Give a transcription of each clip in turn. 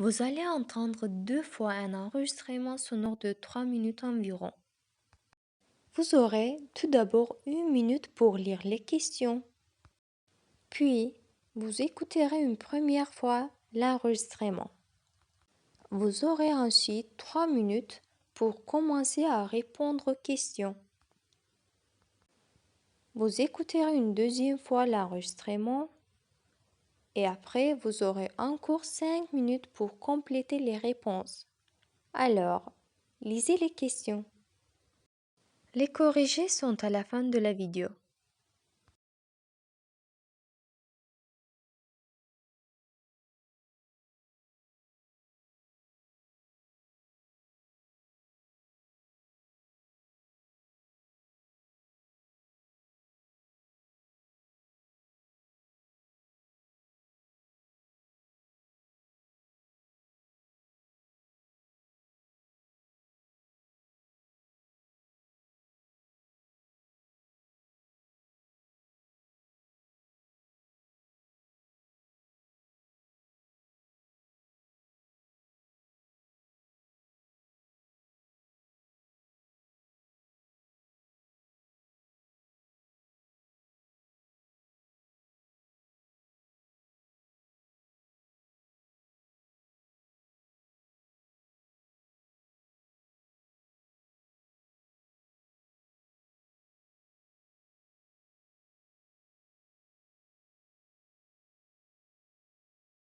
Vous allez entendre 2 fois un enregistrement sonore de 3 minutes environ. Vous aurez tout d'abord 1 minute pour lire les questions. Puis, vous écouterez une première fois l'enregistrement. Vous aurez ensuite 3 minutes pour commencer à répondre aux questions. Vous écouterez une deuxième fois l'enregistrement et après vous aurez encore 5 minutes pour compléter les réponses. Alors, lisez les questions. Les corrigés sont à la fin de la vidéo.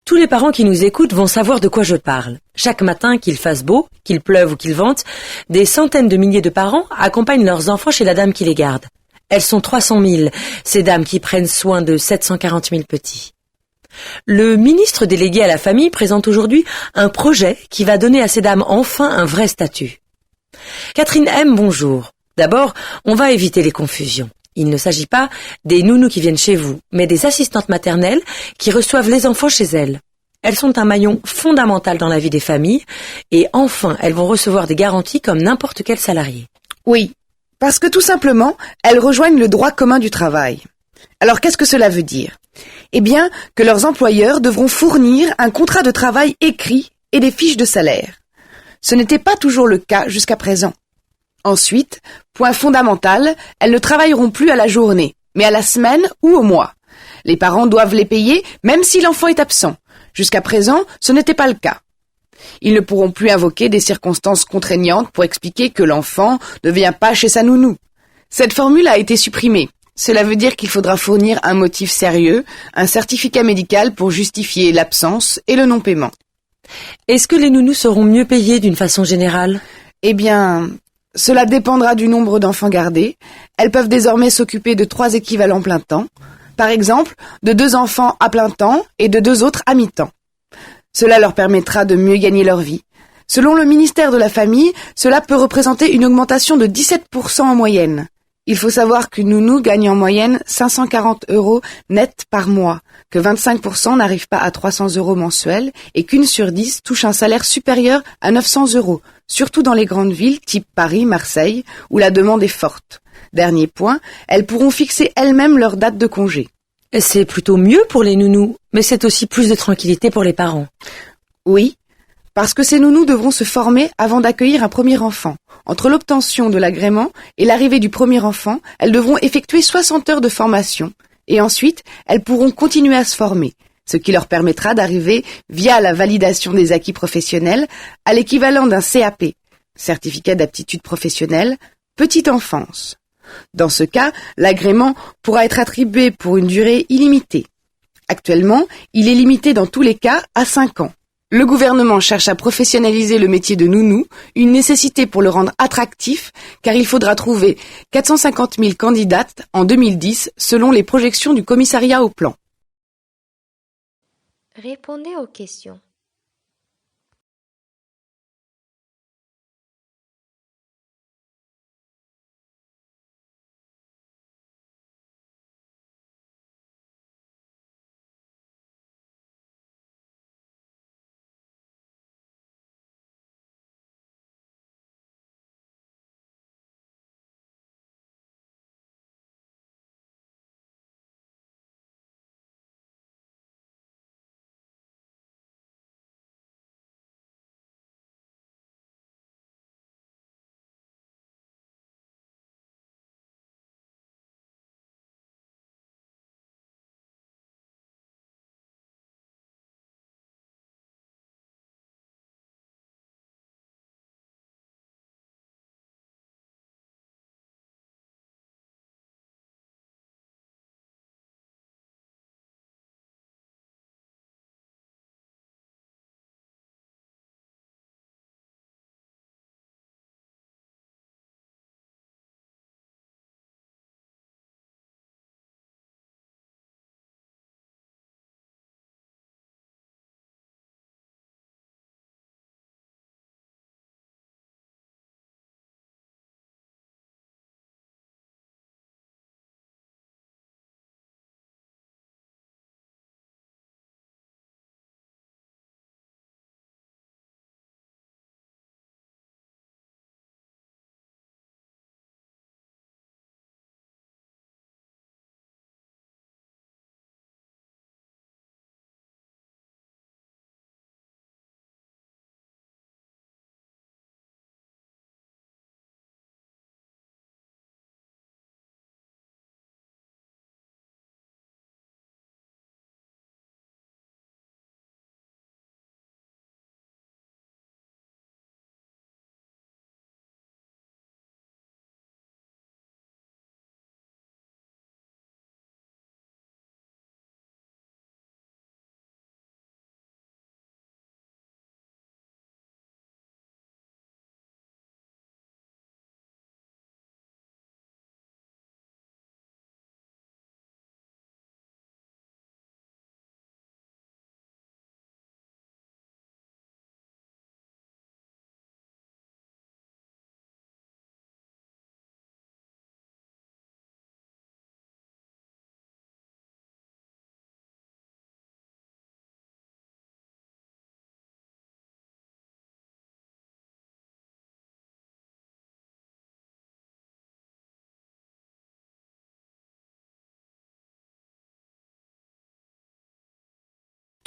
Tous les parents qui nous écoutent vont savoir de quoi je parle. Chaque matin, qu'il fasse beau, qu'il pleuve ou qu'il vente, des centaines de milliers de parents accompagnent leurs enfants chez la dame qui les garde. Elles sont 300 000, ces dames qui prennent soin de 740 000 petits. Le ministre délégué à la famille présente aujourd'hui un projet qui va donner à ces dames enfin un vrai statut. Catherine M, bonjour. D'abord, on va éviter les confusions. Il ne s'agit pas des nounous qui viennent chez vous, mais des assistantes maternelles qui reçoivent les enfants chez elles. Elles sont un maillon fondamental dans la vie des familles et enfin, elles vont recevoir des garanties comme n'importe quel salarié. Oui, parce que tout simplement, elles rejoignent le droit commun du travail. Alors qu'est-ce que cela veut dire ? Eh bien, que leurs employeurs devront fournir un contrat de travail écrit et des fiches de salaire. Ce n'était pas toujours le cas jusqu'à présent. Ensuite, point fondamental, elles ne travailleront plus à la journée, mais à la semaine ou au mois. Les parents doivent les payer même si l'enfant est absent. Jusqu'à présent, ce n'était pas le cas. Ils ne pourront plus invoquer des circonstances contraignantes pour expliquer que l'enfant ne vient pas chez sa nounou. Cette formule a été supprimée. Cela veut dire qu'il faudra fournir un motif sérieux, un certificat médical pour justifier l'absence et le non-paiement. Est-ce que les nounous seront mieux payés d'une façon générale ? Eh bien, cela dépendra du nombre d'enfants gardés. Elles peuvent désormais s'occuper de 3 équivalents plein temps. Par exemple, de 2 enfants à plein temps et de 2 autres à mi-temps. Cela leur permettra de mieux gagner leur vie. Selon le ministère de la Famille, cela peut représenter une augmentation de 17% en moyenne. Il faut savoir qu'une nounou gagne en moyenne 540 € net par mois, que 25% n'arrivent pas à 300 € mensuels et qu'une sur 10 touche un salaire supérieur à 900 €, surtout dans les grandes villes type Paris, Marseille, où la demande est forte. Dernier point, elles pourront fixer elles-mêmes leur date de congé. C'est plutôt mieux pour les nounous, mais c'est aussi plus de tranquillité pour les parents. Oui, parce que ces nounous devront se former avant d'accueillir un premier enfant. Entre l'obtention de l'agrément et l'arrivée du premier enfant, elles devront effectuer 60 heures de formation et ensuite, elles pourront continuer à se former, ce qui leur permettra d'arriver, via la validation des acquis professionnels, à l'équivalent d'un CAP, certificat d'aptitude professionnelle, petite enfance. Dans ce cas, l'agrément pourra être attribué pour une durée illimitée. Actuellement, il est limité dans tous les cas à 5 ans. Le gouvernement cherche à professionnaliser le métier de nounou, une nécessité pour le rendre attractif, car il faudra trouver 450 000 candidates en 2010, selon les projections du commissariat au plan. Répondez aux questions.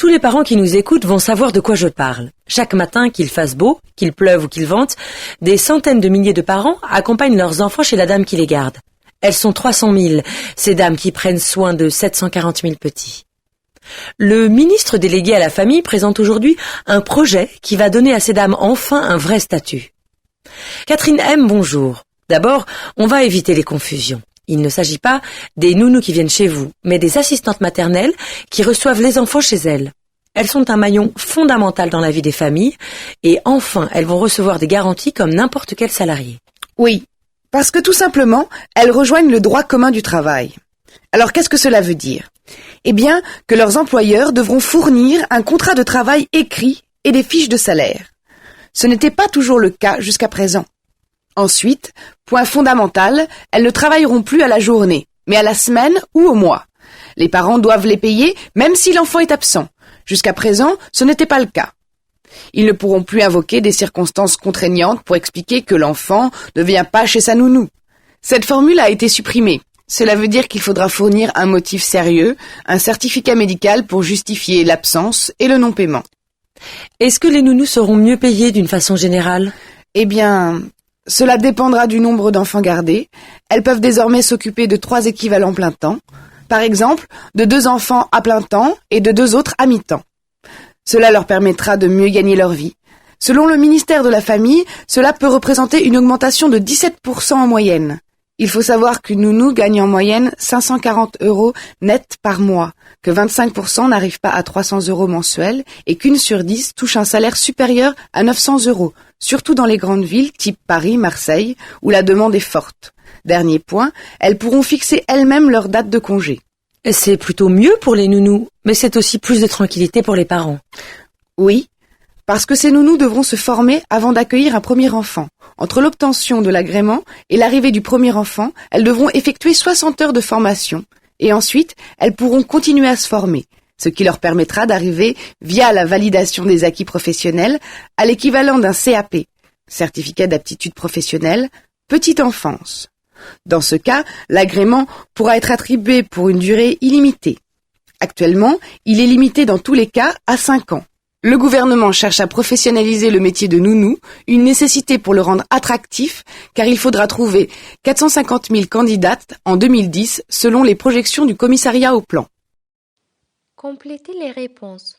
Tous les parents qui nous écoutent vont savoir de quoi je parle. Chaque matin, qu'il fasse beau, qu'il pleuve ou qu'il vente, des centaines de milliers de parents accompagnent leurs enfants chez la dame qui les garde. Elles sont 300 000, ces dames qui prennent soin de 740 000 petits. Le ministre délégué à la famille présente aujourd'hui un projet qui va donner à ces dames enfin un vrai statut. Catherine M, bonjour. D'abord, on va éviter les confusions. Il ne s'agit pas des nounous qui viennent chez vous, mais des assistantes maternelles qui reçoivent les enfants chez elles. Elles sont un maillon fondamental dans la vie des familles et enfin, elles vont recevoir des garanties comme n'importe quel salarié. Oui, parce que tout simplement, elles rejoignent le droit commun du travail. Alors qu'est-ce que cela veut dire ? Eh bien, que leurs employeurs devront fournir un contrat de travail écrit et des fiches de salaire. Ce n'était pas toujours le cas jusqu'à présent. Ensuite, point fondamental, elles ne travailleront plus à la journée, mais à la semaine ou au mois. Les parents doivent les payer même si l'enfant est absent. Jusqu'à présent, ce n'était pas le cas. Ils ne pourront plus invoquer des circonstances contraignantes pour expliquer que l'enfant ne vient pas chez sa nounou. Cette formule a été supprimée. Cela veut dire qu'il faudra fournir un motif sérieux, un certificat médical pour justifier l'absence et le non-paiement. Est-ce que les nounous seront mieux payés d'une façon générale ? Eh bien, cela dépendra du nombre d'enfants gardés. Elles peuvent désormais s'occuper de 3 équivalents plein temps. Par exemple, de 2 enfants à plein temps et de 2 autres à mi-temps. Cela leur permettra de mieux gagner leur vie. Selon le ministère de la Famille, cela peut représenter une augmentation de 17% en moyenne. Il faut savoir qu'une nounou gagne en moyenne 540 € net par mois, que 25% n'arrivent pas à 300 € mensuels et qu'une sur 10 touche un salaire supérieur à 900 €, surtout dans les grandes villes type Paris, Marseille, où la demande est forte. Dernier point, elles pourront fixer elles-mêmes leur date de congé. C'est plutôt mieux pour les nounous, mais c'est aussi plus de tranquillité pour les parents. Oui, parce que ces nounous devront se former avant d'accueillir un premier enfant. Entre l'obtention de l'agrément et l'arrivée du premier enfant, elles devront effectuer 60 heures de formation et ensuite, elles pourront continuer à se former, ce qui leur permettra d'arriver, via la validation des acquis professionnels, à l'équivalent d'un CAP, certificat d'aptitude professionnelle, petite enfance. Dans ce cas, l'agrément pourra être attribué pour une durée illimitée. Actuellement, il est limité dans tous les cas à 5 ans. Le gouvernement cherche à professionnaliser le métier de nounou, une nécessité pour le rendre attractif, car il faudra trouver 450 000 candidates en 2010, selon les projections du commissariat au plan. Complétez les réponses.